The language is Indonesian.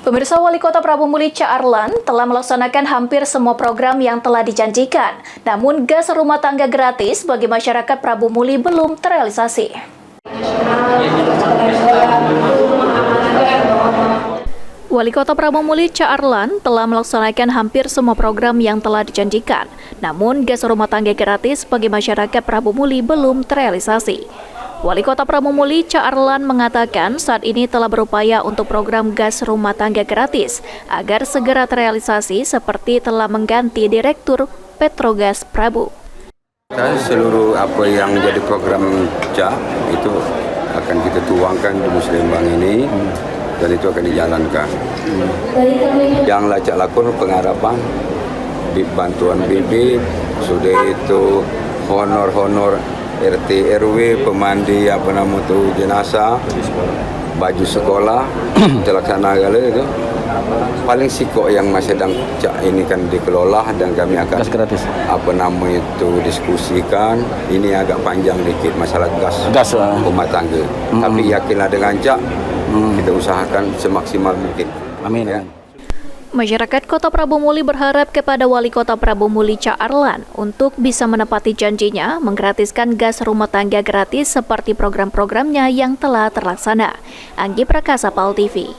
Pemirsa, Wali Kota Prabu Muli Cha Arlan telah melaksanakan hampir semua program yang telah dijanjikan. Namun gas rumah tangga gratis bagi masyarakat Prabu Muli belum terrealisasi. Wali Kota Prabu Muli Cha Arlan telah melaksanakan hampir semua program yang telah dijanjikan. Namun gas rumah tangga gratis bagi masyarakat Prabu Muli belum terrealisasi. Wali Kota Prabu Muli Cha Arlan mengatakan saat ini telah berupaya untuk program gas rumah tangga gratis agar segera terrealisasi seperti telah mengganti Direktur Petrogas Prabu. Seluruh apa yang menjadi program Cha itu akan kita tuangkan di Muslimbang ini dan itu akan dijalankan. Yang lacak lakon pengharapan, bantuan bibit, sudah itu honor-honor RT RW, pemandi jenazah, baju sekolah, terlaksana segala itu. Paling sikok yang masih sedang Cak ini kan dikelola dan kami akan diskusikan. Ini agak panjang dikit masalah gas rumah tangga. Tapi yakinlah dengan Cak, kita usahakan semaksimal mungkin. Amin. Ya. Masyarakat Kota Prabu Muli berharap kepada Wali Kota Prabu Muli Cha Arlan untuk bisa menepati janjinya menggratiskan gas rumah tangga gratis seperti program-programnya yang telah terlaksana. Anggi Prakasa, PAL TV.